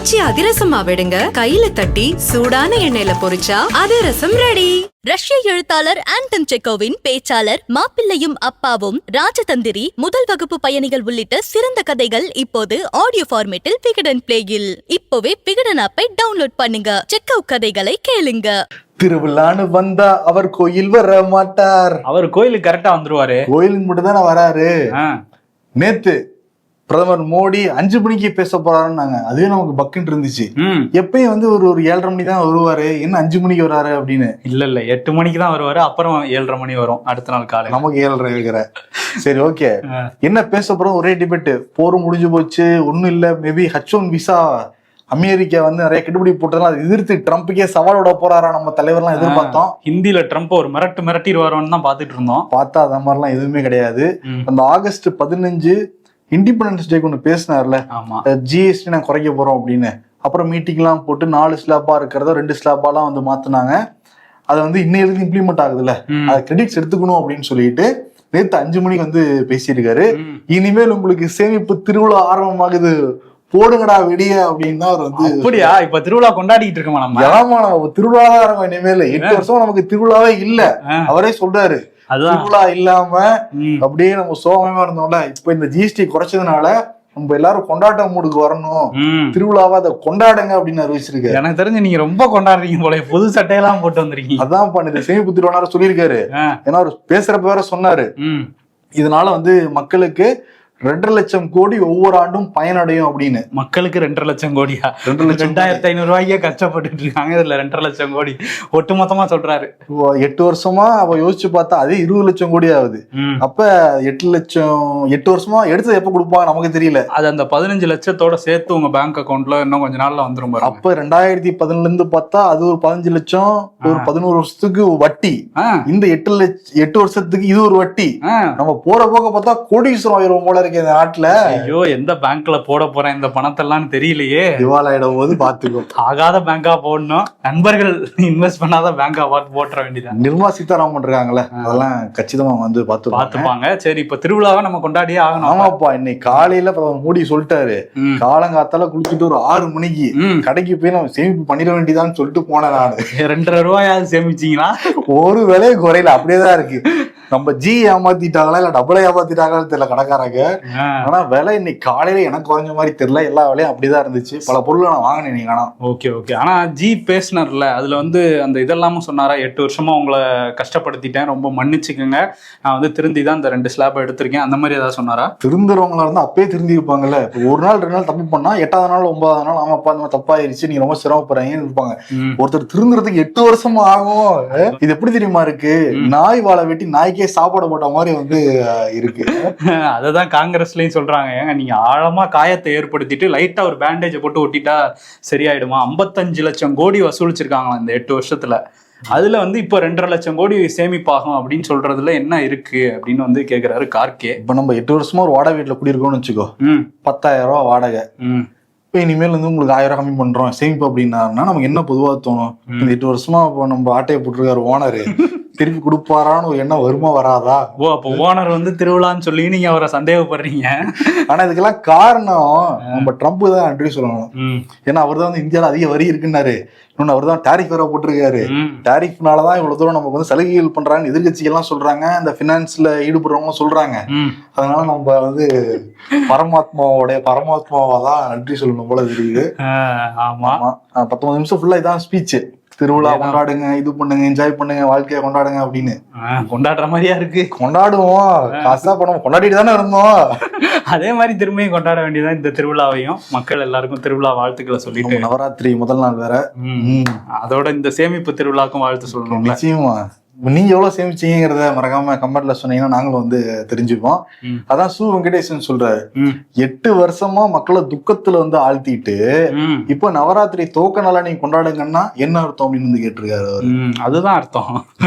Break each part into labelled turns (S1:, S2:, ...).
S1: காய்ச்சி அதிரசமா விடுங்க, கையில தட்டி சூடான எண்ணெயில பொரிச்சா அதிரசம் ரெடி.
S2: ரஷ்ய எழுத்தாளர் ஆண்டன் செக்கோவின் பேச்சாளர் மாப்பிள்ளையும் அப்பாவும், ராஜதந்திரி, முதல் வகுப்பு பயணிகள் உள்ளிட்ட சிறந்த கதைகள் இப்போது ஆடியோ ஃபார்மேட்டில் விகடன் பிளேயில். இப்போவே விகடன் ஆப்பை டவுன்லோட் பண்ணுங்க. செக்கோ கதைகளை கேளுங்க.
S3: திருவிழான்னு வந்தா அவர் கோயில் வர மாட்டார்.
S4: அவர் கோயிலுக்கு கரெக்டா வந்துருவாரு.
S3: கோயிலுக்கு மட்டும் தானே வராரு. நேத்து பிரதமர் மோடி 5 மணிக்கு பேச போறாருன்னாங்க. அதுவே நமக்கு பக்குன்னு இருந்துச்சு. எப்பயும் வந்து ஒரு 7:30 மணி தான் வருவாரு, என்ன 5 மணிக்கு வராரு அப்படின்னு.
S4: இல்ல 8 மணிக்கு தான் வருவாரு, அப்புறம் 7:30 மணி வரும் அடுத்த நாள் காலை.
S3: நமக்கு 7:30 இருக்கிற. சரி, ஓகே. என்ன பேச போறோம்? ஒரே டிபேட். போரும் முடிஞ்சு போச்சு, ஒன்னும் இல்ல. மேபி H1 விசா அமெரிக்கா வந்து நிறைய கெடுபிடி போட்டதெல்லாம் அதை எதிர்த்து ட்ரம்ப்புக்கே சவாலோட போறாரா நம்ம தலைவர்லாம் எதிர்பார்த்தோம்.
S4: ஹிந்தியில ட்ரம்ப் ஒரு மிரட்டிடுவாரோன்னு தான் பாத்துட்டு இருந்தோம்.
S3: பார்த்தா அந்த மாதிரிலாம் எதுவுமே கிடையாது. அந்த ஆகஸ்ட் 15 இண்டிபெண்டன்ஸ் டேக்கு ஒன்று பேசினார்ல, ஜிஎஸ்டி நான் குறைக்க போறோம் அப்படின்னு. அப்புறம் மீட்டிங்லாம் போட்டு 4 ஸ்லாப்பா இருக்கிறத 2 ஸ்லாப்பாலாம் வந்து மாத்தினாங்க. அதை வந்து இன்னைக்கு இம்ப்ளிமெண்ட் ஆகுதுல்ல, அதை கிரெடிட்ஸ் எடுத்துக்கணும் அப்படின்னு சொல்லிட்டு நேற்று 5 மணிக்கு வந்து பேசியிருக்காரு. இனிமேல் உங்களுக்கு சேமிப்பு திருவிழா ஆரம்பமாகுது, போடுங்கடா வெடிய அப்படின்னு தான் அவர் வந்து.
S4: அப்படியா? இப்ப திருவிழா கொண்டாடிட்டு இருக்கோமா நம்ம?
S3: ஏமா நம்ம திருவிழா தான் இருக்கும் இனிமேல். 8 வருஷம் நமக்கு திருவிழாவே இல்ல. அவரே சொல்றாரு, திருவிழா இல்லாம அப்படியே நம்ம சோகமா இருந்தோம்ல. இப்ப இந்த ஜிஎஸ்டி குறைச்சதுனால நம்ம எல்லாரும் கொண்டாட்ட மூடுக்கு வரணும், திருவிழாவா அதை கொண்டாடுங்க அப்படின்னு அறிவிச்சிருக்காரு.
S4: எனக்கு தெரிஞ்சு நீங்க ரொம்ப கொண்டாடுறீங்க போல, புது சட்டையெல்லாம் போட்டு வந்திருக்கீங்க.
S3: அதான் பண்ணி சேமிப்பு திருவிழா சொல்லியிருக்காரு. ஏன்னா அவர் பேசுறப்ப வேற சொன்னாரு, இதனால வந்து மக்களுக்கு 2.5 லட்சம் கோடி ஒவ்வொரு ஆண்டும் பயனடையும் அப்படின்னு.
S4: மக்களுக்கு 2.5 லட்சம் கோடியா? 2,500 ரூபாய்க்கே கஷ்டப்பட்டு இருக்காங்க, இதுல 2.5 லட்சம் கோடி ஒட்டு மொத்தமா சொல்றாரு.
S3: 8 வருஷமா அவ யோசிச்சு பார்த்தா அதே 20 லட்சம் கோடி ஆகுது. அப்ப 8 லட்சம் 8 வருஷமா எடுத்து எப்ப கொடுப்பாங்க நமக்கு தெரியல.
S4: அது அந்த 15 லட்சத்தோட சேர்த்து உங்க பேங்க் அக்கௌண்ட்ல இன்னும் கொஞ்ச நாள்ல வந்துரும்.
S3: அப்ப 2011 இருந்து பார்த்தா அது ஒரு 15 லட்சம், ஒரு 11 வருஷத்துக்கு வட்டி. இந்த 8 வருஷத்துக்கு இது ஒரு வட்டி. நம்ம போற போக பார்த்தா கோடீஸ்வரம் ஆயிரம் போல இந்த நாட்டுல.
S4: ஐயோ, எந்த பேங்க்ல போட போறேன் இந்த பணத்தெல்லாம் தெரியலையே.
S3: திவாலாயிடும் போது பாத்துக்கோ.
S4: ஆகாத பேங்கா போடணும், நண்பர்கள் இன்வெஸ்ட் பண்ணாத பேங்கா பார்த்து போட்டுற வேண்டியதான்.
S3: நிர்மலா சீதாராமன் இருக்காங்களே, அதெல்லாம் கச்சிதமா வந்து பாத்துப்பாங்க.
S4: சரி, இப்ப திருவிழாவை நம்ம கொண்டாடியே ஆகணும்.
S3: ஆமாப்பா, இன்னைக்கு காலையில மோடி சொல்லிட்டாரு, காலங்காத்தால குளிச்சுட்டு ஒரு 6 மணிக்கு கடைக்கு போய் நம்ம சேமிப்பு பண்ணிட வேண்டியதான்னு சொல்லிட்டு போனேன். நானு
S4: 2.5 ரூபாயாவது சேமிச்சீங்களா?
S3: ஒரு விலையை குறையில, அப்படியேதான் இருக்கு. நம்ம ஜி ஏமாத்திட்டாங்களா இல்ல டபுளா ஏமாத்திட்டாங்கன்னு தெரியல கடைக்காரங்க. ஆனா விலை இன்னைக்கு காலையில எனக்கு குறைஞ்ச மாதிரி தெரியல, எல்லா விலையும் அப்படிதான் இருந்துச்சு. பல பொருளை நான் வாங்கினேன் நீங்க.
S4: ஓகே. ஆனா ஜி பேசினார்ல, அதுல வந்து அந்த இதெல்லாமும் சொன்னாரா, 8 வருஷமா உங்களை கஷ்டப்படுத்திட்டேன், ரொம்ப மன்னிச்சுக்கோங்க, நான் வந்து திருந்தி தான் இந்த 2 ஸ்லாப் எடுத்திருக்கேன், அந்த மாதிரி ஏதாவது சொன்னாரா?
S3: திருந்துறவங்களா இருந்தா அப்பயே திருந்தி இருப்பாங்கல்ல. ஒரு நாள் 2 நாள் தப்பு பண்ணா 8ஆவது நாள் 9ஆவது நாள் ஆமாப்பா இந்த மாதிரி தப்பாயிருச்சு, நீங்க ரொம்ப சிரமப்படுறீங்கன்னு இருப்பாங்க. ஒருத்தர் திருந்துறதுக்கு 8 வருஷமா ஆகும். இது எப்படி தெரியுமா இருக்கு, நாய் வாழை வெட்டி நாய்க்கு சாப்பாடு போட்ட மாதிரி வந்து இருக்கு.
S4: அததான் காங்கிரஸ்லயும் சொல்றாங்க, ஏங்க நீங்க ஆழமா காயத்தை ஏற்படுத்திட்டு லைட்டா ஒரு பேண்டேஜ் போட்டு ஒட்டிட்டா சரியாயிடுமா? 55 லட்சம் கோடி வசூலிச்சிருக்காங்களா இந்த 8 வருஷத்துல. அதுல வந்து இப்ப 2.5 லட்சம் கோடி சேமிப்பாகும் அப்படின்னு சொல்றதுல என்ன இருக்கு அப்படின்னு வந்து கேக்குறாரு கார்கே.
S3: இப்ப நம்ம 8 வருஷமா ஒரு வாடகை வீட்டுல குடியிருக்கோம்னு வச்சுக்கோ, 10,000 ரூபாய் வாடகை. இப்போ இனிமேல் வந்து உங்களுக்கு 1000 கம்மி பண்றோம் சேமிப்பு அப்படின்னாருன்னா நமக்கு என்ன பொதுவாக தோணும், இந்த 8 வருஷமா இப்போ நம்ம ஆட்டையை போட்டிருக்காரு ஓனரு, திருப்பி கொடுப்பாரான்னு ஒரு எண்ணம் வருமா வராதா?
S4: ஓ, அப்போ ஓனர் வந்து திருவிழான்னு சொல்லி நீங்க அவரை சந்தேகப்படுறீங்க.
S3: ஆனா இதுக்கெல்லாம் காரணம் நம்ம ட்ரம்ப் தான் நன்றி சொல்லணும். ஏன்னா அவர் தான் வந்து இந்தியாவில அதிக வரி இருக்குன்னாரு. இன்னொன்னு அவர் தான் டாரிஃப் வேற போட்டிருக்காரு. டாரிஃப்னாலதான் இவ்வளவு தூரம் நமக்கு வந்து சலுகைகள் பண்றாங்க எதிர்கட்சிகள் எல்லாம் சொல்றாங்க, இந்த பினான்ஸ்ல ஈடுபடுறவங்க சொல்றாங்க. அதனால நம்ம வந்து பரமாத்மாவா தான் நன்றி சொல்லணும் போல தெரியுது.
S4: ஆமா,
S3: 19 நிமிஷம் ஃபுல்லா இதான் ஸ்பீச். திருவிழா கொண்டாடுங்க, இது பண்ணுங்க, என்ஜாய் பண்ணுங்க, வாழ்க்கையை கொண்டாடுங்க அப்படின்னு.
S4: கொண்டாடுற மாதிரியா இருக்கு.
S3: கொண்டாடுவோம், காசா பணம் கொண்டாடிட்டு தானே இருந்தோம்.
S4: அதே மாதிரி திரும்பியும் கொண்டாட வேண்டியதான் இந்த திருவிழாவையும். மக்கள் எல்லாருக்கும் திருவிழா வாழ்த்துக்களை சொல்லிட்டு,
S3: நவராத்திரி முதல் நாள் வேற,
S4: அதோட இந்த சேமிப்பு திருவிழாக்கும் வாழ்த்து சொல்லணும்.
S3: நிச்சயமா. நீங்க எவ்வளவு சேமிச்சீங்கிறத மறக்காம கமெண்ட்ல சொன்னீங்கன்னா நாங்களும் வந்து தெரிஞ்சுப்போம். அதான் சு வெங்கடேசன் சொல்றாரு, 8 வருஷமா மக்களை துக்கத்துல வந்து ஆழ்த்திட்டு இப்ப நவராத்திரி துவக்க நாளா நீங்க கொண்டாடுங்கன்னா என்ன அர்த்தம் அப்படின்னு வந்து கேட்டிருக்காரு.
S4: அதுதான் அர்த்தம்,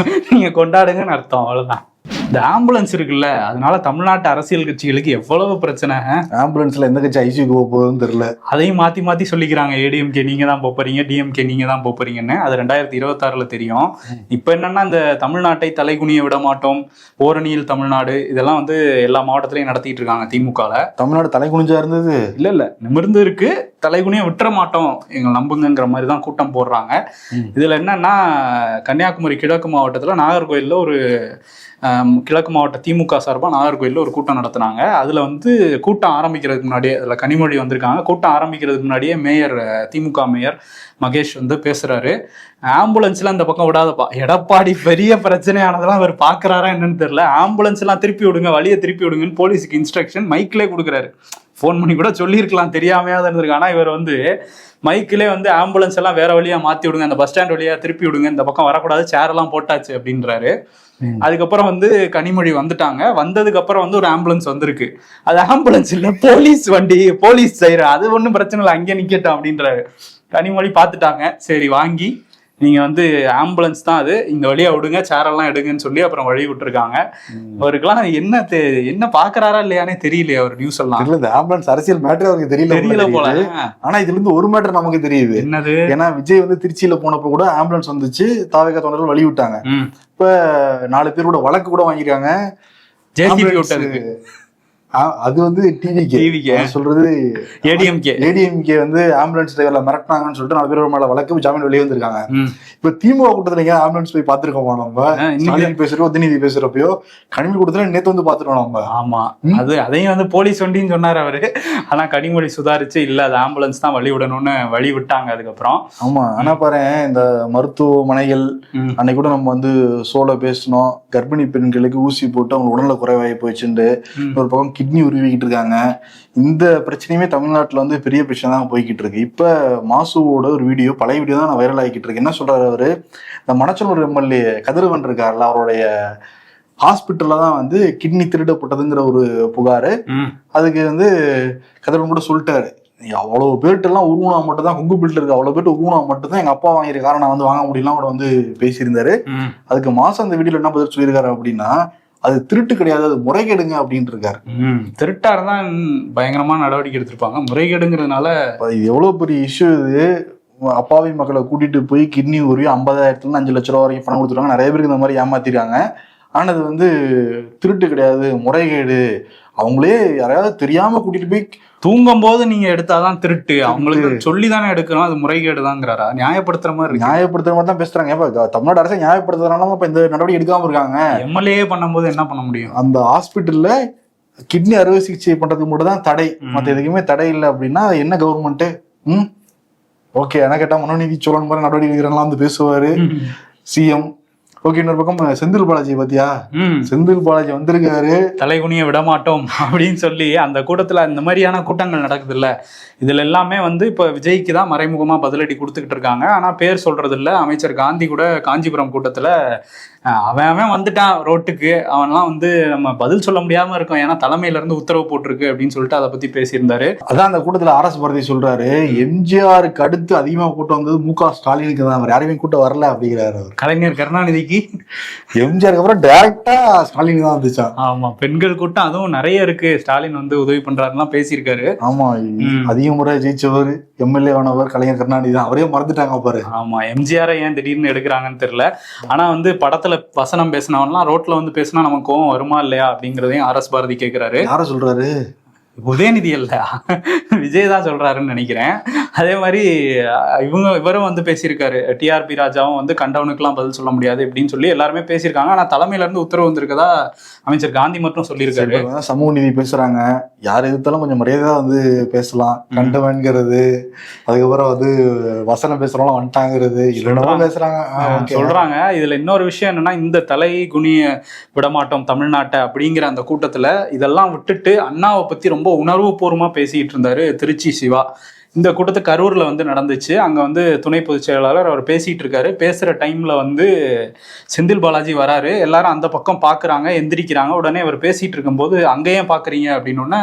S4: நீங்க கொண்டாடுங்கன்னு அர்த்தம், அவ்வளவுதான். இந்த ஆம்புலன்ஸ் இருக்குல்ல, அதனால தமிழ்நாட்டு அரசியல் கட்சிகளுக்கு எவ்வளவு பிரச்சனை.
S3: ஆம்புலன்ஸ்ல எந்த கட்சி ஐசியூக்கு போகுதுன்னு தெரியல.
S4: அதையும் மாத்தி மாத்தி சொல்லிக்கிறாங்க, ஏடிஎம்கே நீங்க தான் போறீங்க, டிஎம்கே நீங்க தான் போறீங்கன்னு. அது 2026 தெரியும். இப்ப என்னன்னா இந்த தமிழ்நாட்டை தலைகுனிய விட மாட்டோம், ஓரணியில் தமிழ்நாடு, இதெல்லாம் வந்து எல்லா மாவட்டத்திலையும் நடத்திட்டு இருக்காங்க திமுகல.
S3: தமிழ்நாடு தலைகுனிஞ்சா இருந்தது?
S4: இல்ல நிமிர்ந்து இருக்கு, தலைகுனிய விட்டுற மாட்டோம் எங்க நம்புங்கிற மாதிரி தான் கூட்டம் போடுறாங்க. இதுல என்னன்னா கன்னியாகுமரி கிழக்கு மாவட்டத்துல நாகர்கோயில்ல ஒரு கிழக்கு மாவட்ட திமுக சார்பாக நாகர்கோயிலில் ஒரு கூட்டம் நடத்தினாங்க. அதில் வந்து கூட்டம் ஆரம்பிக்கிறதுக்கு முன்னாடியே, அதில் கனிமொழி வந்திருக்காங்க, கூட்டம் ஆரம்பிக்கிறதுக்கு முன்னாடியே மேயர், திமுக மேயர் மகேஷ் வந்து பேசுறாரு, ஆம்புலன்ஸ்ல அந்த பக்கம் விடாதப்பா, எடப்பாடி பெரிய பிரச்சனையானதெல்லாம் அவர் பாக்குறாரா என்னன்னு தெரியல, ஆம்புலன்ஸ் எல்லாம் திருப்பி விடுங்க, வழியை திருப்பி விடுங்கன்னு போலீஸுக்கு இன்ஸ்ட்ரக்ஷன் மைக்கிலே கொடுக்குறாரு. ஃபோன் பண்ணி கூட சொல்லியிருக்கலாம், தெரியாமையாவது இருந்திருக்கு. ஆனால் இவர் வந்து மைக்கிலே வந்து ஆம்புலன்ஸ் எல்லாம் வேற வழியா மாத்தி விடுங்க, அந்த பஸ் ஸ்டாண்ட் வழியா திருப்பி விடுங்க, இந்த பக்கம் வரக்கூடாது, சேர் எல்லாம் போட்டாச்சு அப்படின்றாரு. அதுக்கப்புறம் வந்து கனிமொழி வந்துட்டாங்க. வந்ததுக்கு அப்புறம் வந்து ஒரு ஆம்புலன்ஸ் வந்திருக்கு, அது ஆம்புலன்ஸ் இல்ல போலீஸ் வண்டி, போலீஸ் சைரன், அது ஒன்றும் பிரச்சனை இல்லை, அங்கே நிக்கட்டும் அப்படின்றாரு. கனிமொழி பார்த்துட்டாங்க, சரி வாங்கி நீங்க வந்து ஆம்புலன்ஸ் தான் அது, இந்த வழியா விடுங்க, சேரெல்லாம் எடுங்கன்னு சொல்லி அப்புறம் வழி விட்டுருக்காங்க. அவருக்கெல்லாம் என்ன பாக்குறாரா இல்லையானே தெரியலையே அவர் நியூஸ் எல்லாம்.
S3: இந்த ஆம்புலன்ஸ் அரசியல் மேட்டர் அவருக்கு தெரியல
S4: போல.
S3: ஆனா இதுல இருந்து ஒரு மேட்டர் நமக்கு தெரியுது. என்னது? ஏன்னா விஜய் வந்து திருச்சியில போனப்ப கூட ஆம்புலன்ஸ் வந்துச்சு, தாவேகா தொண்டர்கள் வழி விட்டாங்க. இப்ப 4 பேரோட வழக்கு கூட வாங்கிருக்காங்க. அது வந்து டிவிகே சொல்றது, ஏடிஎம்கே வந்து ஆம்புலன்ஸ் டிரைவர்ல மிரட்டினாங்கன்னு சொல்லிட்டு 4 பேர் மேல வழக்கு, ஜாமீன் வெளியே வந்திருக்காங்க. இப்ப திமுக கூட்டத்துல ஏன் ஆம்புலன்ஸ் போய் பாத்துருக்கோமா நம்ம? ஸ்டாலின் பேசுறப்போ, உதயநிதி பேசுறப்பயோ, கனிமொழி கூட்டத்துல நேத்து வந்து பாத்துருக்கோம் நம்ம. ஆமா,
S4: அதையும் வந்து போலீஸ் வண்டின்னு சொன்னாரு அவரு. ஆனா கனிமொழி சுதாரிச்சு இல்ல, அது ஆம்புலன்ஸ் தான் வழி விடணும்னு வழி விட்டாங்க அதுக்கப்புறம்.
S3: ஆமா, ஆனா பாரு இந்த மருத்துவமனைகள் அன்னைக்கு கூட நம்ம வந்து சோல பேசணும், கர்ப்பிணி பெண்களுக்கு ஊசி போட்டு அவங்க உடல்ல குறைவாகி போயிடுச்சுட்டு, ஒரு பக்கம் கிட்னி உருவிக்கிட்டு இருக்காங்க. இந்த பிரச்சனையுமே தமிழ்நாட்டுல வந்து பெரிய பிரச்சனை தான் போய்கிட்டு இருக்கு. இப்ப மாசுவோட ஒரு வீடியோ, பழைய வீடியோ தான் வைரல் ஆகிட்டு இருக்கு. என்ன சொல்றாரு அவரு, இந்த மணச்சனூர் எம்எல்ஏ கதிரவன் இருக்காருல்ல, அவருடைய ஹாஸ்பிட்டல்ல தான் வந்து கிட்னி திருடப்பட்டதுங்கிற ஒரு புகாரு. அதுக்கு வந்து கதிரவன் கூட சொல்லிட்டாரு, அவ்வளவு பேர்ட்டு எல்லாம் உருவனா மட்டும் தான், குங்கு பில்ட் இருக்கு, அவ்வளவு பேர்ட்டு உருவனா மட்டும் தான் எங்க அப்பா வாங்கியிருக்காரு, நான் வந்து வாங்க முடியலாம் கூட வந்து பேசியிருந்தாரு. அதுக்கு மாசம் அந்த வீடியோல என்ன பதில் சொல்லியிருக்காரு அப்படின்னா, அது திருட்டு கிடையாது, அது முறைகேடுங்க அப்படின்னு இருக்காரு.
S4: திருட்டாரு தான் பயங்கரமான நடவடிக்கை எடுத்திருப்பாங்க, முறைகேடுங்கிறதுனால
S3: இது எவ்வளவு பெரிய இஷ்யூ. இது அப்பாவி மக்களை கூட்டிட்டு போய் கிட்னி உருவி 50,000 5 லட்ச ரூபா வரைக்கும் பணம் கொடுத்துருவாங்க. நிறைய பேருக்கு இந்த மாதிரி ஏமாத்திருக்காங்க. ஆனா அது வந்து திருட்டு கிடையாது, முறைகேடு. அவங்களே யாரையாவது தெரியாம கூட்டிட்டு போய்
S4: தூங்கும் போது நீங்க எடுத்தாதான் திருட்டு, அவங்களுக்கு சொல்லி தானே எடுக்கணும், அது முறைகேடு தான்ங்கிறாரா? நியாயப்படுத்துற மாதிரி
S3: நியாயப்படுத்துற மாதிரி தான் பேசுறாங்க. இப்ப தமிழ்நாடு அரசு நியாயப்படுத்துறதுனால இப்ப இந்த நடவடிக்கை எடுக்காம இருக்காங்க.
S4: எம்எல்ஏ பண்ணும்போது என்ன பண்ண முடியும்?
S3: அந்த ஹாஸ்பிட்டல்ல கிட்னி அறுவை சிகிச்சை பண்றதுக்கு மட்டும் தான் தடை, மற்ற எதுக்குமே தடை இல்லை அப்படின்னா என்ன கவர்மெண்ட்? ஓகே, என்ன கேட்டா மனோநீதி சோழன் மாதிரி நடவடிக்கை எடுக்கிறாங்களா வந்து பேசுவாரு சிஎம். ஓகே, இன்னொரு பக்கம் செந்தில் பாலாஜி பாத்தியா, செந்தில் பாலாஜி வந்திருக்காரு,
S4: தலைகுனிய விட மாட்டோம் அப்படின்னு சொல்லி அந்த கூட்டத்துல இந்த மாதிரியான கூட்டங்கள் நடக்குது இல்ல, இதுல எல்லாமே வந்து இப்ப விஜய்க்கு தான் மறைமுகமா பதிலடி கொடுத்துக்கிட்டு இருக்காங்க. ஆனா பேர் சொல்றது இல்ல. அமைச்சர் காந்தி கூட காஞ்சிபுரம் கூட்டத்துல அவன் வந்துட்டான் ரோட்டுக்கு, அவன்லாம் வந்து நம்ம பதில் சொல்ல முடியாம இருக்கோம், ஏன்னா தலைமையில இருந்து உத்தரவு போட்டிருக்கு அப்படின்னு சொல்லிட்டு அதை பத்தி பேசியிருந்தாரு.
S3: அதான் அந்த கூட்டத்துல ஆர்எஸ் பாரதி சொல்றாரு, எம்ஜிஆருக்கு அடுத்து அதிகமா கூட்டம் வந்தது மு.க. ஸ்டாலினுக்கு தான், யாரையுமே கூட்டம் வரல அப்படிங்கிறாரு. அவர்
S4: கலைஞர் கருணாநிதிக்கு,
S3: எம்ஜிஆருக்கு அப்புறம் டைரக்டா ஸ்டாலின் தான் வந்துச்சா.
S4: ஆமா, பெண்கள் கூட்டம் அதுவும் நிறைய இருக்கு, ஸ்டாலின் வந்து உதவி பண்றாருலாம் பேசியிருக்காரு.
S3: ஆமா, அதிக முறை ஜெயிச்சவர் எம்எல்ஏ ஆனவர் கலைஞர் கருணாநிதி தான், அவரே மறந்துட்டாங்க பாரு.
S4: ஆமா, எம்ஜிஆரை ஏன் திடீர்னு எடுக்கிறாங்கன்னு தெரியல. ஆனா வந்து படத்துல வசனம் பேசினவன்லாம் ரோட்ல வந்து பேசினா நமக்கு கோவம் வருமா இல்லையா அப்படிங்கறதையும் ஆர்எஸ் பாரதி கேட்கிறாரு.
S3: யார சொல்றாரு?
S4: உதயநிதி இல்ல, விஜய் தான் சொல்றாருன்னு நினைக்கிறேன். அதே மாதிரி இவரும் வந்து பேசியிருக்காரு, டிஆர்பி ராஜாவும் வந்து கண்டவனுக்குலாம் பதில் சொல்ல முடியாது அப்படின்னு சொல்லி எல்லாருமே பேசியிருக்காங்க. ஆனா தலைமையில இருந்து உத்தரவு வந்திருக்கதா அமைச்சர் காந்தி மட்டும் சொல்லியிருக்காரு.
S3: சமூக நீதி பேசுறாங்க, யார் எதிர்த்தாலும் கொஞ்சம் மரியாதையா வந்து பேசலாம், கண்டவன்கிறது, அதுக்கப்புறம் வந்து வசனம் பேசுறவங்க வந்துட்டாங்கிறது இல்லைன்னா பேசுறாங்க
S4: சொல்றாங்க. இதுல இன்னொரு விஷயம் என்னன்னா, இந்த தலை குனிய விடமாட்டோம் தமிழ்நாட்டை அப்படிங்கிற அந்த கூட்டத்துல இதெல்லாம் விட்டுட்டு அண்ணாவை பத்தி ரொம்ப உணர்வு பூர்வமா பேசிட்டு இருந்தாரு திருச்சி சிவா. இந்த கூட்டத்து கரூர்ல வந்து நடந்துச்சு. அங்க வந்து துணை பொதுச் செயலாளர் அவர் பேசிட்டு இருக்காரு. பேசுற டைம்ல வந்து செந்தில் பாலாஜி வராரு. எல்லாரும் அந்த பக்கம் பாக்குறாங்க, எந்திரிக்கிறாங்க. உடனே அவர் பேசிட்டு இருக்கும்போது அங்க ஏன் பாக்குறீங்க அப்படின்னு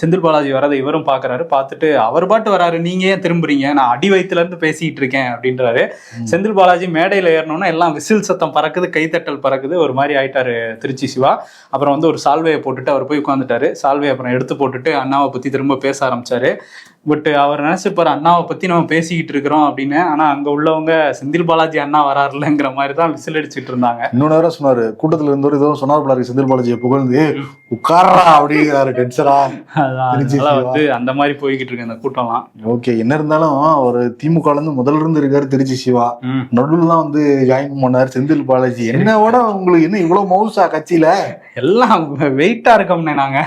S4: செந்தில் பாலாஜி வரதை இவரும் பாக்குறாரு. பார்த்துட்டு அவர் பாட்டு வராரு, நீங்க ஏன் திரும்புறீங்க, நான் அடி வயிற்றுல இருந்து பேசிட்டு இருக்கேன் அப்படின்றாரு. செந்தில் பாலாஜி மேடையில ஏறணும்னா எல்லாம் விசில் சத்தம் பறக்குது, கைத்தட்டல் பறக்குது, ஒரு மாதிரி ஆயிட்டாரு திருச்சி சிவா. அப்புறம் வந்து ஒரு சால்வையை போட்டுட்டு அவர் போய் உட்காந்துட்டாரு. சால்வையை அப்புறம் எடுத்து போட்டுட்டு அண்ணாவை பத்தி திரும்ப பேச ஆரம்பிச்சாரு. பட் அவர் நினைச்சிருப்பாரு அண்ணாவை பத்தி நம்ம பேசிக்கிட்டு இருக்கிறோம் அப்படின்னு. ஆனா அங்க உள்ளவங்க செந்தில் பாலாஜி அண்ணா வராருலங்கிற மாதிரி தான் விசில் அடிச்சுட்டு இருந்தாங்க.
S3: இன்னொன்னு வேற சொன்னாரு, கூட்டத்துல இருந்தவர் ஏதோ சொன்னார் போல இருக்கு, செந்தில் பாலாஜியை புகழ்ந்து உட்காரா அப்படிங்கிறாரு. டென்ஷனா
S4: வந்து அந்த மாதிரி போய்கிட்டு இருக்கு அந்த கூட்டம்லாம்.
S3: ஓகே, என்ன இருந்தாலும் அவர் திமுக இருந்து முதல்ல இருந்து இருக்காரு திருச்சி சிவா. நடுவில் தான் வந்து ஜாயின் பண்ணாரு செந்தில் பாலாஜி. என்னோட உங்களுக்கு என்ன இவ்வளவு மவுசா கட்சியில?
S4: எல்லாம் வெயிட்டா இருக்கோம்னே நாங்க.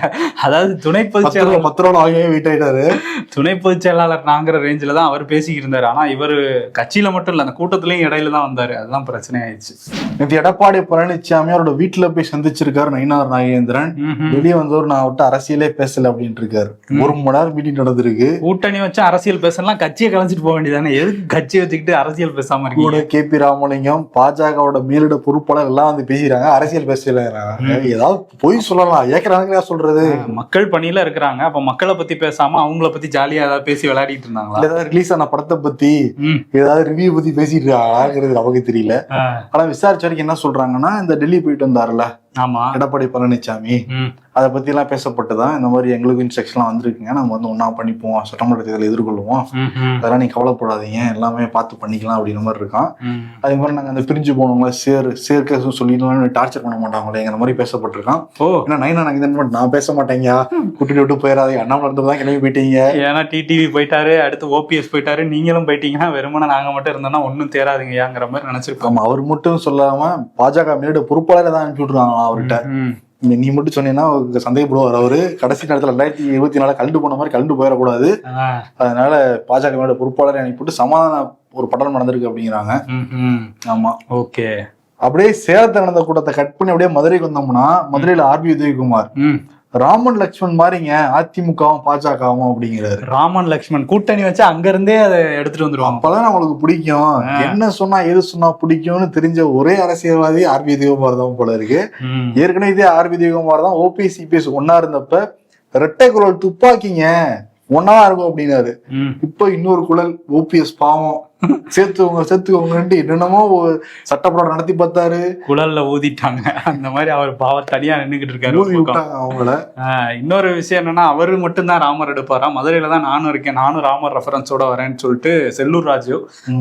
S4: அதாவது துணை பொதுச் செயலாளர்
S3: 10 ரூபா வெயிட் ஆயிட்டாரு.
S4: துணை பொதுச் செயலாளர் நாங்கிற ரேஞ்சில தான் அவர் பேசிக்கிட்டு இருந்தாரு. ஆனா இவர் கட்சியில மட்டும் இல்ல, அந்த கூட்டத்திலயும் இடையில தான் வந்தாரு. அதுதான் பிரச்சனை ஆயிடுச்சு.
S3: நேற்று எடப்பாடி பழனிசாமி அவரோட வீட்டுல போய் சந்திச்சிருக்காரு நயினார் நாகேந்திரன். வெளியே வந்தவர் நான் விட்டு அரசியலே பேசல அப்படின்ட்டு இருக்காரு. 1 மணி நேரம் மீட்டிங் நடந்திருக்கு.
S4: கூட்டணி வச்சு அரசியல் பேசலாம், கட்சியை கலைச்சிட்டு போக வேண்டியதானே, எதுக்கு கட்சியை வச்சுக்கிட்டு அரசியல் பேசாம இருக்கு?
S3: KP ராமலிங்கம் பாஜகவோட மேலிட பொறுப்பாளர் எல்லாம் வந்து பேசிக்கிறாங்க, அரசியல் பேசல. ஏதாவது பொய் சொல்லலாம், ஏக்கறாங்க சொல்றது. மக்கள்
S4: பணியில இருக்கிறாங்க, அப்ப மக்களை பத்தி பேசாம அவங்கள பத்தி ஜாலியா ஏதாவது பேசி விளையாடிட்டு இருந்தாங்களா?
S3: ஏதாவது ரிலீஸ் ஆன படத்தை பத்தி ஏதாவது ரிவ்யூ பத்தி பேசிட்டு இருக்காங்கிறது நமக்கு தெரியல. ஆனா விசாரிச்ச வரைக்கும் என்ன சொல்றாங்கன்னா, இந்த டெல்லி போயிட்டு வந்தாருல எடப்பாடி பழனிசாமி, அதை பத்தி எல்லாம் பேசப்பட்டுதான் இந்த மாதிரி எங்களுக்கு இன்ஸ்ட்ரக்ஷன்லாம் வந்திருக்குங்க, நம்ம வந்து ஒன்னா பண்ணிப்போம், சட்டமன்ற தேர்தல் எதிர்கொள்வோம், அதெல்லாம் நீங்க கவலைப்படாதீங்க, எல்லாமே பார்த்து பண்ணிக்கலாம் அப்படின்ற மாதிரி இருக்கான். அதே மாதிரி நாங்க அந்த பிரிஞ்சு போனவங்க சேர்க்க சொல்லிடலாம், டார்ச்சர் பண்ண மாட்டாங்களேங்கிற மாதிரி பேசப்பட்டிருக்கான். ஏன்னா நைனா நாங்க நான் பேச மாட்டேங்க, கூட்டிட்டு விட்டு போயிடாதீங்க, அண்ணாமலை தான் கிளம்பி போயிட்டீங்க, ஏன்னா
S4: டிடிவி போயிட்டாரு, அடுத்து OPS போயிட்டாரு, நீங்களும் போயிட்டீங்கன்னா வெறுமனா நாங்க மட்டும் இருந்தோம்னா ஒன்னும் தேராதுங்கங்கிற மாதிரி நினைச்சிருக்கோம்.
S3: அவர் மட்டும் சொல்லாம பாஜக மேலிட பொறுப்பாளரை தான் அனுப்பி விட்டுருவாங்க அவர்கிட்ட. நீ மட்டும் சொன்னீங்கன்னா சந்தேகப்படுவார் அவரு. கடைசி நேரத்துல 2024 கலந்து போன மாதிரி கலந்து போயிடக்கூடாது, அதனால பாஜக மேலிட பொறுப்பாளரை அனுப்பிவிட்டு சமாதான ஒரு படம் நடந்திருக்கு அப்படிங்கிறாங்க. ஆமா,
S4: ஓகே.
S3: அப்படியே சேலத்துல நடந்த கூட்டத்தை கட் பண்ணி அப்படியே மதுரைக்கு வந்தோம்னா, மதுரையில RB உதயகுமார் ராமன் லக்ஷ்மண் மாதிரிங்க அதிமுகவும் பாஜகவும் அப்படிங்கிறாரு.
S4: ராமன் லக்ஷ்மண் கூட்டணி வச்சு அங்க இருந்தே அதை எடுத்துட்டு வந்துருவாங்க.
S3: அப்பதான் நம்மளுக்கு பிடிக்கும், என்ன சொன்னா எது சொன்னா பிடிக்கும்னு தெரிஞ்ச ஒரே அரசியல்வாதி RB உதயகுமார் தான் போல இருக்கு. ஏற்கனவே இதே RB உதயகுமார் தான் OPS CPS ஒன்னா இருந்தப்ப இரட்டை குரல் துப்பாக்கிங்க ஒன்னாதான் இருக்கும் அப்படின்னாரு. இப்ப இன்னொரு குரல் OPS பாவம் சேர்த்துக்கோங்க என்னென்னமோ சட்டப்படம் நடத்தி பார்த்தாரு, குழல்ல ஊதிட்டாங்க. அந்த மாதிரி அவர் பாவம் தனியா நின்றுகிட்டு இருக்காரு அவங்கள. இன்னொரு விஷயம் என்னன்னா, அவரு மட்டும்தான் ராமர் எடுப்பாரா, மதுரையில தான் நானும் இருக்கேன், நானும் ராமர் ரெஃபரன்ஸோட வரேன்னு சொல்லிட்டு செல்லூர் ராஜு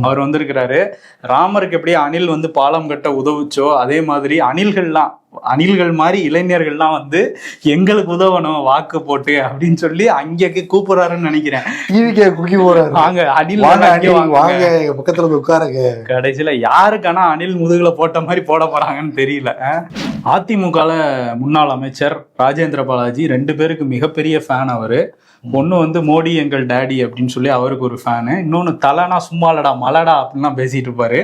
S3: அவர் வந்திருக்கிறாரு. ராமருக்கு எப்படி அணில் வந்து பாலம் கட்ட உதவுச்சோ, அதே மாதிரி அணில்கள் மாதிரி இளைஞர்கள்லாம் வந்து எங்களுக்கு உதவணும் வாக்கு போட்டு அப்படின்னு சொல்லி அங்கே கூப்பிடுறாருன்னு நினைக்கிறேன். வாங்க அணில் வாங்க பக்கத்துல இருந்து உட்காருங்க. கடைசியில யாருக்கான அணில் முதுகுல போட்ட மாதிரி போட போறாங்கன்னு தெரியல. அதிமுகல முன்னாள் அமைச்சர் ராஜேந்திர பாலாஜி 2 பேருக்கு மிகப்பெரிய ஃபேன் அவரு. ஒண்ணு வந்து மோடி எங்கள் டேடி அப்படின்னு சொல்லி அவருக்கு ஒரு ஃபேனு, இன்னொன்னு தலைனா சும்மாலடா மலடா அப்படின்லாம் பேசிட்டு இருப்பாரு.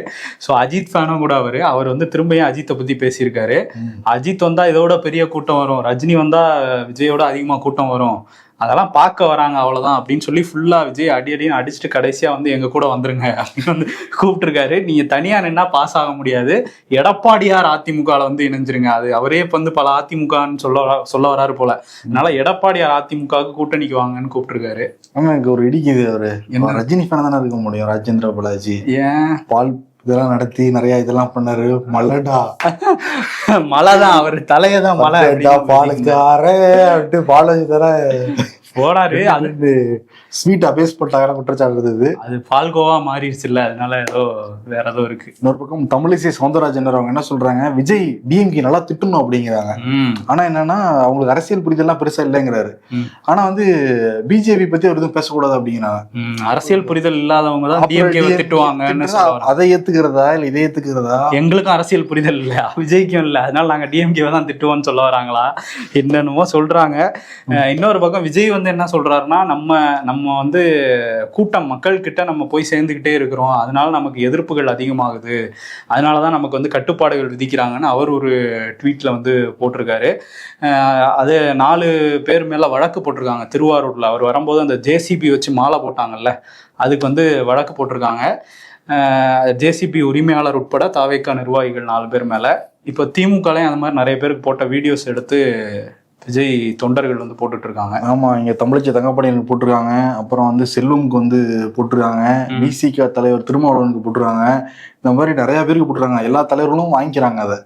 S3: ஸோ அஜித் ஃபேனும் கூட அவர் வந்து திரும்பியும் அஜித்தை பத்தி பேசியிருக்காரு. அஜித் வந்தா இதோட பெரிய கூட்டம் வரும், ரஜினி வந்தா விஜயோட அதிகமா கூட்டம் வரும், அதெல்லாம் பார்க்க வராங்க அவ்வளவுதான் அப்படின்னு சொல்லி ஃபுல்லா விஜய் அடின்னு அடிச்சுட்டு கடைசியா வந்து எங்க கூட வந்துருங்க அப்படின்னு வந்து கூப்பிட்டுருக்காரு. நீங்க தனியா நின்னா பாஸ் ஆக முடியாது, எடப்பாடியார் அதிமுகல வந்து இணைஞ்சிருங்க. அது அவரே வந்து பல அதிமுகன்னு சொல்ல வராரு போல, அதனால எடப்பாடியார் அதிமுகவுக்கு கூட்டணிக்கு வாங்கன்னு கூப்பிட்டுருக்காரு. ஆமா, எனக்கு ஒரு இடிக்குது, அவரு ரஜினி ஃபேன் தானே இருக்க முடியும் ராஜேந்திர பாலாஜி.
S4: ஏன்
S3: இதெல்லாம் நடத்தி நிறைய இதெல்லாம் பண்ணாரு. மலடா
S4: மலைதான், அவர் தலையதான் மலை
S3: பாலக்கார பாலாஜி தர
S4: போனாரு. அது
S3: ஸ்வீட் அபேஸ் போட்டாங்க குற்றச்சாட்டு இருந்தது, அது
S4: பால்கோவா மாறிடுச்சு இல்ல, அதனால ஏதோ வேற ஏதோ இருக்கு.
S3: இன்னொரு பக்கம் தமிழிசை சவுந்தரராஜன் அவங்க என்ன சொல்றாங்க, விஜய் டிஎம்கே நல்லா திட்டணும் அப்படிங்கிறாங்க. ஆனா என்னன்னா அவங்களுக்கு அரசியல் புரிதெல்லாம் பெருசா இல்லைங்கிறாரு. ஆனா வந்து பிஜேபி பத்தி அவர் எதுவும் பேசக்கூடாது அப்படிங்கிறாங்க.
S4: அரசியல் புரிதல் இல்லாதவங்க தான் டிஎம்கே திட்டுவாங்க.
S3: அதை ஏத்துக்கிறதா இல்ல இதை ஏத்துக்கிறதா?
S4: எங்களுக்கும் அரசியல் புரிதல் இல்ல, விஜய்க்கும் இல்ல, அதனால நாங்க டிஎம்கே தான் திட்டுவோம்னு சொல்ல வராங்களா என்னென்னமோ சொல்றாங்க. இன்னொரு பக்கம் விஜய் வந்து வந்து என்ன சொல்றாருன்னா, நம்ம வந்து கூட்டம் மக்கள் கிட்ட நம்ம போய் சேர்ந்துக்கிட்டே இருக்கிறோம், அதனால நமக்கு எதிர்ப்புகள் அதிகமாகுது, அதனாலதான் நமக்கு வந்து கட்டுப்பாடுகள் விதிக்கிறாங்கன்னு அவர் ஒரு ட்வீட்ல வந்து போட்டிருக்காரு. அது 4 பேர் மேல வழக்கு போட்டிருக்காங்க திருவாரூர்ல. அவர் வரும்போது அந்த ஜேசிபி வச்சு மாலை போட்டாங்கல்ல, அதுக்கு வந்து வழக்கு போட்டிருக்காங்க. ஜேசிபி உரிமையாளர் உட்பட தாவேக்கா நிர்வாகிகள் 4 பேர் மேல. இப்போ திமுகலையும் அந்த மாதிரி நிறைய பேருக்கு போட்ட வீடியோஸ் எடுத்து விஜய் தொண்டர்கள் வந்து போட்டுட்டு இருக்காங்க.
S3: ஆமா, இங்க தமிழச்சி தங்கப்பாண்டியனுக்கு போட்டிருக்காங்க, அப்புறம் வந்து செல்வமுக்கு வந்து போட்டிருக்காங்க, பிசிக தலைவர் திருமாவளவனுக்கு போட்டிருக்காங்க, இந்த மாதிரி நிறைய பேருக்கு போட்டுருக்காங்க. எல்லா தலைவர்களும் வாங்கிக்கிறாங்க அதை,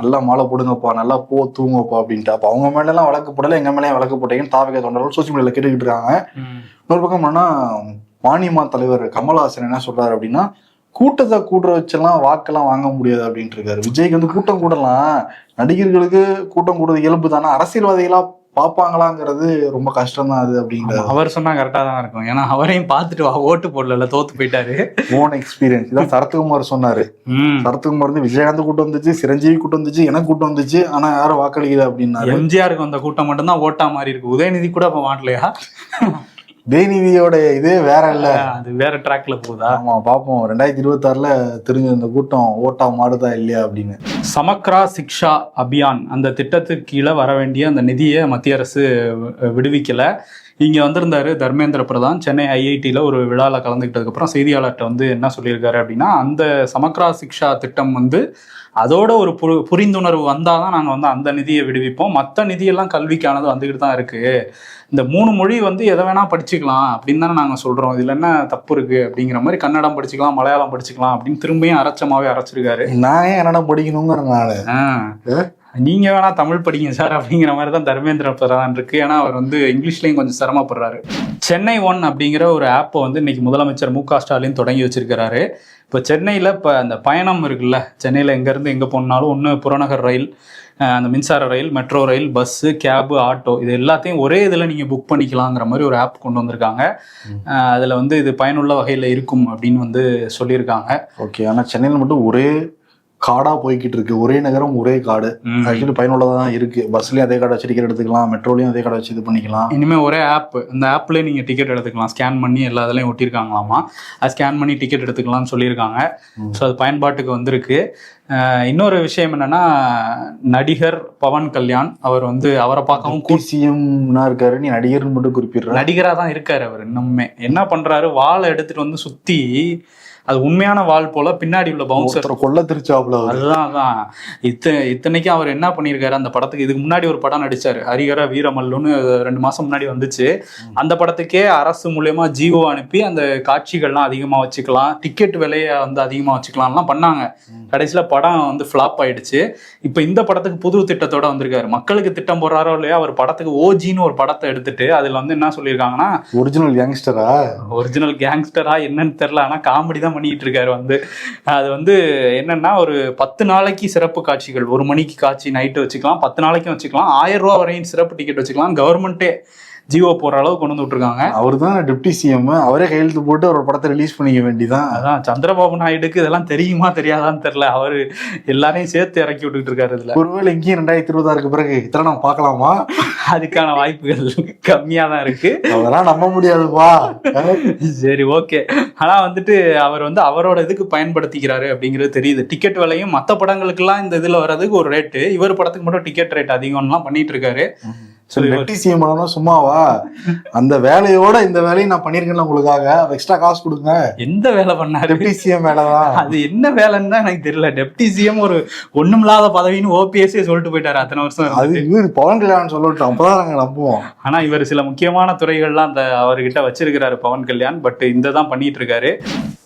S3: நல்லா மாலை போடுங்கப்பா, நல்லா தூங்கப்பா அப்படின்ட்டு. அப்ப அவங்க மேல எல்லாம் வழக்கு போடல, எங்க மேலேயும் வழக்கு போட்டீங்கன்னு தாவேக்கா தொண்டர்கள் சோசியல் மீடியால கேட்டுக்கிட்டு இருக்காங்க. இன்னொரு பக்கம் என்னன்னா, மாநிமா தலைவர் கமல்ஹாசன் என்ன சொல்றாரு அப்படின்னா, கூட்டத்தை கூட்டுற வச்செல்லாம் வாக்கெல்லாம் வாங்க முடியாது அப்படின்ட்டு இருக்காரு. விஜய்க்கு வந்து கூட்டம் கூடலாம், நடிகர்களுக்கு கூட்டம் கூடுறது இயல்பு தானே, அரசியல்வாதிகளா பார்ப்பாங்களாங்கிறது ரொம்ப கஷ்டம் தான் அது அப்படிங்கிறது
S4: அவர் சொன்னா கரெக்டா தான் இருக்கும். ஏன்னா அவரையும் பார்த்துட்டு ஓட்டு போடல, தோத்து போயிட்டாரு.
S3: ஓன் எக்ஸ்பீரியன்ஸ் இதான் சரத்குமார் சொன்னாரு. சரத்குமார் வந்து விஜயகாந்த் கூட்டம் வந்துச்சு, சிரஞ்சீவி கூட்டம் வந்துச்சு, எனக்கு கூட்டம் வந்துச்சு, ஆனா யாரும் வாக்களிக்குது அப்படின்னாரு.
S4: எம்ஜிஆருக்கு வந்த கூட்டம் மட்டும்தான் ஓட்டா மாதிரி இருக்கு, உதயநிதி கூட அப்ப மாட்டலையா?
S3: உதயநிதியோட இதே வேற இல்ல,
S4: அது வேற ட்ராக்ல போகுதா?
S3: ஆமா, பாப்போம் 2026 தெரிஞ்ச இந்த கூட்டம் ஓட்டா மாறுதா இல்லையா அப்படின்னு.
S4: சமக்ரா சிக்ஷா அபியான் அந்த திட்டத்துக்கு கீழே வர வேண்டிய அந்த நிதியை மத்திய அரசு விடுவிக்கல. இங்க வந்திருந்தாரு தர்மேந்திர பிரதான், சென்னை ஐஐடியில ஒரு விழாவில் கலந்துக்கிட்டதுக்கு அப்புறம் செய்தியாளர்கிட்ட வந்து என்ன சொல்லியிருக்காரு அப்படின்னா, அந்த சமக்ரா சிக்ஷா திட்டம் வந்து அதோட ஒரு புரிந்துணர்வு வந்தாதான் நாங்கள் வந்து அந்த நிதியை விடுவிப்போம், மற்ற நிதியெல்லாம் கல்விக்கானது வந்துக்கிட்டு தான் இருக்கு, இந்த 3 மொழி வந்து எதை வேணா படிச்சுக்கலாம் அப்படின்னு தானே நாங்கள் சொல்றோம், இதுல என்ன தப்பு இருக்கு அப்படிங்கிற மாதிரி, கன்னடம் படிச்சுக்கலாம், மலையாளம் படிச்சுக்கலாம் அப்படின்னு திரும்பியும் அரைச்சிருக்காரு.
S3: நான் ஏன் கன்னடம் படிக்கணுங்கிற,
S4: நீங்க வேணா தமிழ் படிங்க சார் அப்படிங்கிற மாதிரி தான் தர்மேந்திர பிரதான் இருக்கு. ஏன்னா அவர் வந்து இங்கிலீஷ்லயும் கொஞ்சம் சிரமப்படுறாரு. சென்னை 1 அப்படிங்கிற ஒரு ஆப்பை வந்து இன்னைக்கு முதலமைச்சர் மு.க. ஸ்டாலின் தொடங்கி வச்சிருக்கிறாரு. இப்போ சென்னையில் இப்போ அந்த பயணம் இருக்குல்ல, சென்னையில் எங்கேருந்து எங்கே போனாலும் ஒன்று புறநகர் ரயில், அந்த மின்சார ரயில், மெட்ரோ ரயில், பஸ்ஸு, கேபு, ஆட்டோ, இது எல்லாத்தையும் ஒரே இதில் நீங்கள் புக் பண்ணிக்கலாங்கிற மாதிரி ஒரு ஆப் கொண்டு வந்திருக்காங்க. அதில் வந்து இது பயனுள்ள வகையில் இருக்கும் அப்படின்னு வந்து சொல்லியிருக்காங்க.
S3: ஓகே, ஆனால் சென்னையில் மட்டும் ஒரே காடா போய்கிட்டு இருக்கு, ஒரே நகரம் ஒரே காடு. ஆக்சுவலி பயனுள்ளதான் இருக்கு, பஸ்லயும் அதே கார்டு வச்சு டிக்கெட் எடுத்துக்கலாம், மெட்ரோலயும் அதே கார்டு வச்சு இது பண்ணிக்கலாம்.
S4: இனிமேல் ஒரே ஆப், இந்த ஆப்லேயே நீங்க டிக்கெட் எடுத்துக்கலாம், ஸ்கேன் பண்ணி எல்லா இதுலையும் ஒட்டியிருக்காங்களாமா, அது ஸ்கேன் பண்ணி டிக்கெட் எடுத்துக்கலாம்னு சொல்லியிருக்காங்க. ஸோ அது பயன்பாட்டுக்கு வந்திருக்கு. இன்னொரு விஷயம் என்னன்னா, நடிகர் பவன் கல்யாண் அவர் வந்து அவரை பார்க்கவும்
S3: சிஎம்னா இருக்காரு, நீ நடிகர்னு மட்டும் குறிப்பிடுற,
S4: நடிகரா தான் இருக்காரு அவர். இன்னுமே என்ன பண்றாரு, வாழை எடுத்துட்டு வந்து சுத்தி, அது உண்மையான வால் போல பின்னாடி உள்ள பவுன்சர்
S3: கொல்ல திருச்சாப்ல.
S4: அதுதான் இத்தனைக்கும் அவர் என்ன பண்ணியிருக்காரு, அந்த படத்துக்கு இதுக்கு முன்னாடி ஒரு படம் நடிச்சாரு, ஹரிஹர வீரமல்லுன்னு 2 மாசம் முன்னாடி வந்துச்சு. அந்த படத்துக்கே அரசு மூலமா ஜிஓ அனுப்பி அந்த காட்சிகள்லாம் அதிகமா வச்சுக்கலாம், டிக்கெட் விலையை வந்து அதிகமா வச்சுக்கலாம்லாம் பண்ணாங்க. கடைசியில படம் வந்து ஃபிளாப் ஆயிடுச்சு. இப்ப இந்த படத்துக்கு புது திட்டத்தோட வந்திருக்காரு. மக்களுக்கு திட்டம் போடுறாரோ இல்லையா, அவர் படத்துக்கு ஓஜின்னு ஒரு படத்தை எடுத்துட்டு அதுல வந்து என்ன சொல்லியிருக்காங்கன்னா, ஒரிஜினல் கேங்ஸ்டரா என்னன்னு தெரியல, ஆனா காமெடி தான் பண்ணிட்டு இருக்காரு. வந்து அது வந்து என்னன்னா, ஒரு 10 நாளைக்கு சிறப்பு காட்சிகள், 1 மணிக்கு காட்சி நைட்டு வச்சுக்கலாம், 10 நாளைக்கும் வச்சுக்கலாம், 1000 ரூபா வரையும் சிறப்பு டிக்கெட் வச்சுக்கலாம், கவர்மெண்ட்டே ஜியோ போற அளவுக்கு கொண்டு வந்து விட்டுருக்காங்க.
S3: அவர் தான் டெப்டி சிஎம், அவரே கையெழுத்து போட்டு ஒரு படத்தை ரிலீஸ் பண்ணிக்க வேண்டியதான்.
S4: அதான் சந்திரபாபு நாயுடுக்கு இதெல்லாம் தெரியுமா தெரியாதான்னு தெரியல, அவரு எல்லாரையும் சேர்த்து இறக்கி விட்டுட்டு இருக்காரு. இதுல
S3: ஒருவேளை இங்கேயும் 2026 பிறகு இத்தனை நம்ம பார்க்கலாமா?
S4: அதுக்கான வாய்ப்புகள் கம்மியா தான் இருக்கு,
S3: அதெல்லாம் நம்ப முடியாதுப்பா.
S4: சரி, ஓகே. ஆனா வந்துட்டு அவர் வந்து அவரோட இதுக்கு பயன்படுத்திக்கிறாரு அப்படிங்கிறது தெரியுது. டிக்கெட் விலையும் மற்ற படங்களுக்கு எல்லாம் இந்த இதுல வர்றதுக்கு ஒரு ரேட்டு, இவர் படத்துக்கு மட்டும் டிக்கெட் ரேட் அதிகம்லாம் பண்ணிட்டு இருக்காரு.
S3: சும்மாவா, அந்த வேலையோட இந்த வேலையை நான் பண்ணிருக்கேன் உங்களுக்காக, எக்ஸ்ட்ரா காசு கொடுங்க.
S4: எந்த வேலை பண்ணாரு?
S3: டெப்டி சிஎம் வேலைதான்.
S4: அது என்ன வேலைன்னு தான் எனக்கு தெரியல. டெப்டி சிஎம் ஒரு ஒண்ணுமில்லாத பதவின்னு ஓபிஎஸ்ஏ சொல்லிட்டு போயிட்டாரு அத்தனை வருஷம்.
S3: அது இவர் பவன் கல்யாண் சொல்லட்டும், அப்பதான் நாங்க நம்புவோம்.
S4: ஆனா இவர் சில முக்கியமான துறைகள்லாம் அந்த அவர்கிட்ட வச்சிருக்கிறாரு பவன் கல்யாண். பட் இந்த தான் பண்ணிட்டு இருக்காரு.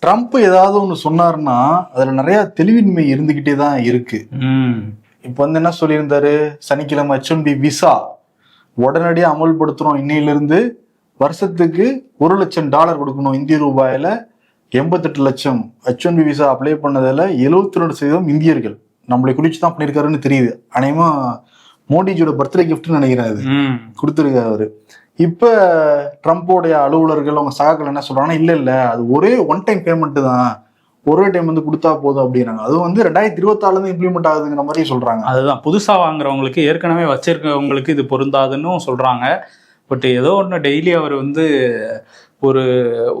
S3: ட்ரம்ப் ஏதாவது ஒண்ணு சொன்னாருன்னா அதுல நிறைய தெளிவின்மை இருந்துகிட்டே தான் இருக்கு. இப்ப வந்து என்ன சொல்லியிருந்தாரு, சனிக்கிழமை H1B விசா உடனடியா அமல்படுத்துறோம், இன்னையிலிருந்து வருஷத்துக்கு $1,00,000 கொடுக்கணும், இந்திய ரூபாயில 88 லட்சம். H1B விசா அப்ளை பண்ணதுல 72% இந்தியர்கள். நம்மளை குறிச்சுதான் பண்ணிருக்காருன்னு தெரியுது. அநேகமா மோடிஜியோட பர்த்டே கிஃப்ட்னு நினைக்கிறேன், அது கொடுத்துருக்காரு அவரு. இப்ப ட்ரம்போடைய அலுவலர்கள் அவங்க சகாக்கள் என்ன சொல்றாங்கன்னா, இல்ல அது ஒரே ஒன் டைம் பேமெண்ட் தான், ஒரே டைம் வந்து கொடுத்தா போதும் அப்படின்னாங்க. அது வந்து 2024 இம்ப்ளிமெண்ட் ஆகுதுங்கிற மாதிரி சொல்றாங்க.
S4: அதுதான் புதுசா வாங்குறவங்களுக்கு, ஏற்கனவே வச்சிருக்கவங்களுக்கு இது பொருந்தாதுன்னு சொல்றாங்க. பட் ஏதோ ஒன்று டெய்லி அவர் வந்து ஒரு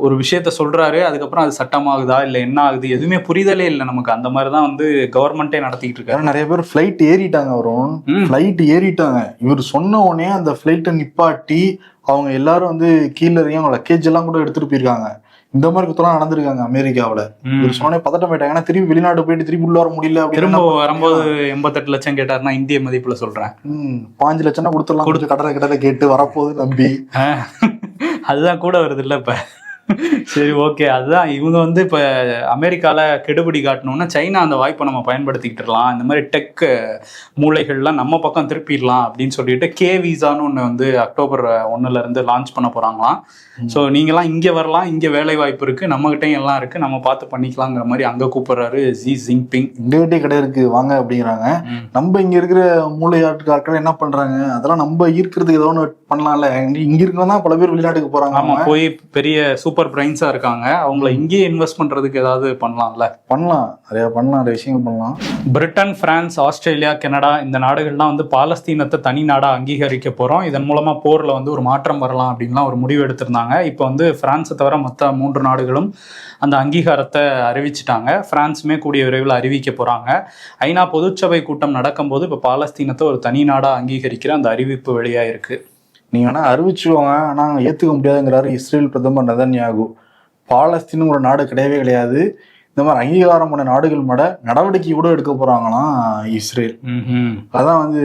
S4: ஒரு விஷயத்த சொல்றாரு, அதுக்கப்புறம் அது சட்டமாகுதா இல்லை என்ன ஆகுது எதுவுமே புரிதலே இல்லை நமக்கு. அந்த மாதிரி தான் வந்து கவர்மெண்ட்டே நடத்திக்கிட்டு இருக்காரு.
S3: நிறைய பேர் ஃபிளைட் ஏறிட்டாங்க, வரும் ஃபிளைட் ஏறிட்டாங்க. இவர் சொன்ன உடனே அந்த ஃபிளைட்டை நிப்பாட்டி அவங்க எல்லாரும் வந்து கீழே இறங்கி அவங்க லக்கேஜ் எல்லாம் கூட எடுத்துட்டு போயிருக்காங்க. இந்த மாதிரி குத்தலாம் நடந்திருக்காங்க அமெரிக்காவில். இவர் சொன்னே பதட்டம் போயிட்டாங்க. ஏன்னா திரும்பி வெளிநாட்டு போயிட்டு திரும்பி உள்ள வர முடியல.
S4: திரும்ப வரும்போது 88 லட்சம் கேட்டாருன்னா இந்திய மதிப்புல சொல்றேன்
S3: 5 லட்சம் கொடுத்துடலாம், கொஞ்சம் கடலை கேட்டு வரப்போகுது நம்பி.
S4: அதுதான் கூட வருது இல்ல இப்ப. சரி, ஓகே. அதுதான் இவங்க வந்து இப்போ அமெரிக்காவில் கெடுபிடி காட்டணும்னா சைனா அந்த வாய்ப்பை நம்ம பயன்படுத்திக்கிட்டுலாம், இந்த மாதிரி டெக் மூளைகள்லாம் நம்ம பக்கம் திருப்பிடலாம் அப்படின்னு சொல்லிட்டு கே விசான்னு ஒன்று வந்து அக்டோபர் 1 லான்ச் பண்ண போகிறாங்களாம். ஸோ நீங்களாம் இங்கே வரலாம், இங்கே வேலை வாய்ப்பு இருக்குது, நம்மகிட்டையும் எல்லாம் இருக்குது, நம்ம பார்த்து பண்ணிக்கலாங்கிற மாதிரி அங்கே கூப்பிட்றாரு ஜி ஜின்பிங்.
S3: எங்ககிட்டே கடை இருக்குது வாங்க அப்படிங்கிறாங்க. நம்ம இங்கே இருக்கிற மூளையாட்டுக்காரர்கள் என்ன பண்ணுறாங்க, அதெல்லாம் நம்ம ஈர்க்கிறதுக்கு ஏதோ ஒன்று பண்ணலாம்ல. இங்கே இருக்கிறதா பல பேர் வெளிநாட்டுக்கு போகிறாங்க.
S4: ஆமாம், போய் பெரிய சூப்பர் பிரைன்ஸா இருக்காங்க, அவங்கள இங்கேயே இன்வெஸ்ட் பண்றதுக்கு ஏதாவது பண்ணலாம்ல.
S3: நிறைய விஷயங்கள் பண்ணலாம்.
S4: பிரிட்டன், பிரான்ஸ், ஆஸ்திரேலியா, கனடா இந்த நாடுகள்லாம் வந்து பாலஸ்தீனத்தை தனி நாடா அங்கீகரிக்க போறோம், இதன் மூலமா போர்ல வந்து ஒரு மாற்றம் வரலாம் அப்படின்லாம் ஒரு முடிவு எடுத்திருந்தாங்க. இப்போ வந்து பிரான்ஸை தவிர மற்ற 3 நாடுகளும் அந்த அங்கீகாரத்தை அறிவிச்சிட்டாங்க. பிரான்ஸுமே கூடிய விரைவில் அறிவிக்க போறாங்க. ஐநா பொதுச்சபை கூட்டம் நடக்கும்போது இப்போ பாலஸ்தீனத்தை ஒரு தனி நாடா அங்கீகரிக்கிற அந்த அறிவிப்பு வெளியாயிருக்கு.
S3: நீங்க வேணா அறிவிச்சுவாங்க, ஆனா ஏத்துக்க முடியாதுங்கிறாரு இஸ்ரேல் பிரதமர் நெதன்யாகு. பாலஸ்தீனும் ஒரு நாடு கிடையவே கிடையாது, இந்த மாதிரி அங்கீகாரம் பண்ண நாடுகள் மேட நடவடிக்கை கூட எடுக்க போறாங்களாம் இஸ்ரேல். அதான் வந்து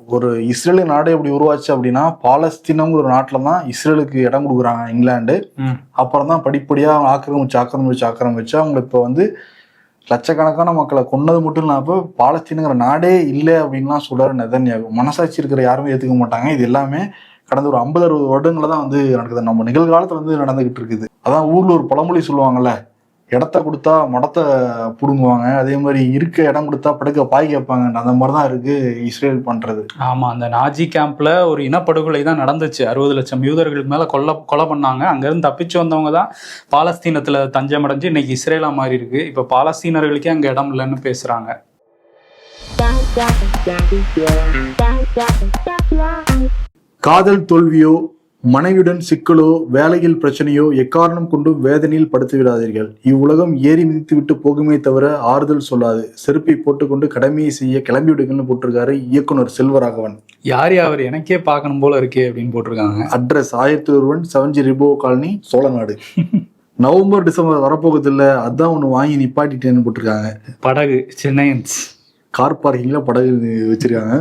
S3: ஒரு இஸ்ரேலு நாடு எப்படி உருவாச்சு அப்படின்னா, பாலஸ்தீனம்ங்கிற ஒரு நாட்டுல தான் இஸ்ரேலுக்கு இடம் கொடுக்குறாங்க இங்கிலாந்து. அப்புறம் தான் படிப்படியா ஆக்கிரமிச்சு அவங்க இப்ப வந்து லட்சக்கணக்கான மக்களை கொன்னது மட்டும் இல்லாம பாலஸ்தீனுங்கிற நாடே இல்லை அப்படின்லாம் சொல்றாரு நெதன்யாகு. மனசாட்சி இருக்கிற யாருமே ஏத்துக்க மாட்டாங்க. இது எல்லாமே கடந்த ஒரு 50-60 வருடங்கள தான் வந்து நடக்குது, நம்ம நிகழ்காலத்துல வந்து நடந்துகிட்டு இருக்குது. அதான் ஊர்ல ஒரு பழமொழி சொல்லுவாங்கல்ல, இடத்த கொடுத்தா மடத்தை புடுங்குவாங்க, அதே மாதிரி இருக்க இடம் கொடுத்தா படுக்க பாய் கேட்பாங்க. அந்த மாதிரிதான் இருக்கு இஸ்ரேல் பண்றது.
S4: ஆமா, அந்த நாஜி கேம்ப்ல ஒரு இனப்படுகொலை தான் நடந்துச்சு. 60 லட்சம் யூதர்களுக்கு மேல கொலை பண்ணாங்க. அங்கிருந்து தப்பிச்சு வந்தவங்க தான் பாலஸ்தீனத்துல தஞ்சம் அடைஞ்சு இன்னைக்கு இஸ்ரேலா மாறி இருக்கு. இப்ப பாலஸ்தீனர்களுக்கே அங்க இடம் இல்லைன்னு பேசுறாங்க.
S3: காதல் தோல்வியோ, மனைவியுடன் சிக்கலோ, வேலையில் பிரச்சனையோ எக்காரணம் கொண்டும் வேதனையில் படுத்து விடாதீர்கள். இவ்வுலகம் ஏறி மிதித்து விட்டு போகுமே தவிர ஆறுதல் சொல்லாது. செருப்பை போட்டுக்கொண்டு கடமையை செய்ய கிளம்பி விடுங்கன்னு போட்டிருக்காரு இயக்குனர் செல்வராகவன்.
S4: யார் அவர் எனக்கே பார்க்கணும் போல இருக்கே அப்படின்னு போட்டிருக்காங்க.
S3: Address 1001 7G ribo colony, Cholanadu. November December வரப்போகுது இல்ல, அதான் ஒண்ணு வாங்கி நிப்பாட்டிட்டேன்னு போட்டிருக்காங்க.
S4: படகு சென்னையன்ஸ்
S3: கார் பார்க்கிங்ல படகு வச்சிருக்காங்க.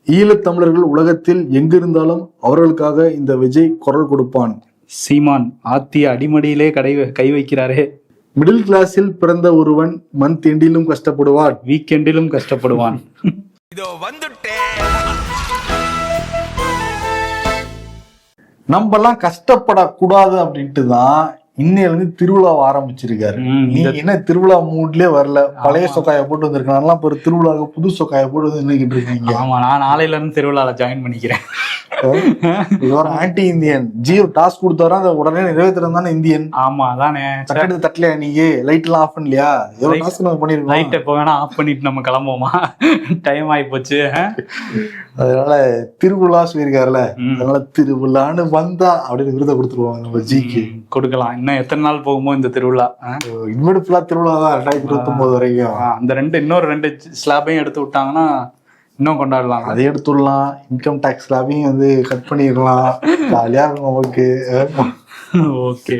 S3: ஈழத்தமிழர்கள் உலகத்தில் எங்கிருந்தாலும் அவர்களுக்காக இந்த விஜய் குரல் கொடுப்பான்.
S4: சீமான் ஆத்திய அடிமடியிலே கை வைக்கிறாரே.
S3: மிடில் கிளாஸில் பிறந்த ஒருவன் மந்த் எண்டிலும் கஷ்டப்படுவான்,
S4: வீக்கெண்டிலும் கஷ்டப்படுவான்.
S3: நம்மெல்லாம் கஷ்டப்படக்கூடாது அப்படின்ட்டு தான் இன்னையிலிருந்து திருவிழாவை ஆரம்பிச்சிருக்காரு. நீ என்ன திருவிழா மூட்லயே வரல, பழைய சொக்காய போட்டு வந்திருக்கலாம், இப்போ திருவிழாவுக்கு புது சொக்காய போட்டு வந்து நின்றுகிட்டு இருக்கீங்க.
S4: ஆமா, நான் நாளையில இருந்து திருவிழால ஜாயின் பண்ணிக்கிறேன்.
S3: ஆன்டி இந்தியன் ஜியோ டாஸ்க் கொடுத்தாரா அதை உடனே நிறைவேற்றுறது தானே இந்தியன்.
S4: ஆமா, அதானே.
S3: தட்டலையா நீங்க? லைட் எல்லாம் ஆஃப் பண்ணலையா? பண்ணிருக்கோம்.
S4: லைட் எப்போ வேணா ஆஃப் பண்ணிட்டு நம்ம கிளம்புவோமா? டைம் ஆகி போச்சு.
S3: அதனால திருவிழா சொல்லியிருக்காருல, அதனால திருவிழான்னு வந்தா அப்படின்னு விருதை கொடுத்துருவாங்க நம்ம ஜிக்கு.
S4: கொடுக்கலாம். இன்னும் எத்தனை நாள் போகுமோ இந்த திருவிழா?
S3: இனிமேல் ஃபுல்லா திருவிழா தான் 2029 வரைக்கும்.
S4: அந்த இன்னொரு 2 ஸ்லாபையும் எடுத்து விட்டாங்கன்னா இன்னும் கொண்டாடலாம்.
S3: அதை எடுத்துடலாம். இன்கம் டாக்ஸ் ஸ்லாபையும் வந்து கட் பண்ணிடலாம். ஜாலியா இருக்கும் நமக்கு.
S4: ஓகே,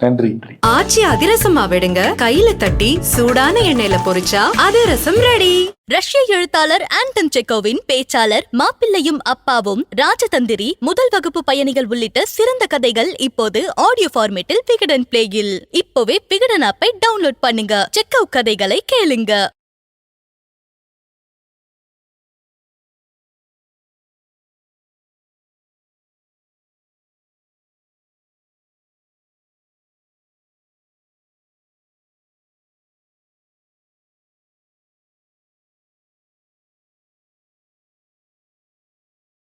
S3: நன்றி.
S1: ஆச்சி அதிரசமா விடுங்க, கையில தட்டி சூடான எண்ணெயில பொரிச்சா அதிரசம் ரெடி.
S2: ரஷ்ய எழுத்தாளர் ஆண்டன் செக்கோவின் பேச்சாளர் மாப்பிள்ளையும் அப்பாவும், ராஜதந்திரி, முதல் வகுப்பு பயணிகள் உள்ளிட்ட சிறந்த கதைகள் இப்போது ஆடியோ ஃபார்மேட்டில் விகடன் பிளேயில். இப்போவே விகடன் ஆப்பை டவுன்லோட் பண்ணுங்க. செக்கோவ் கதைகளை கேளுங்க.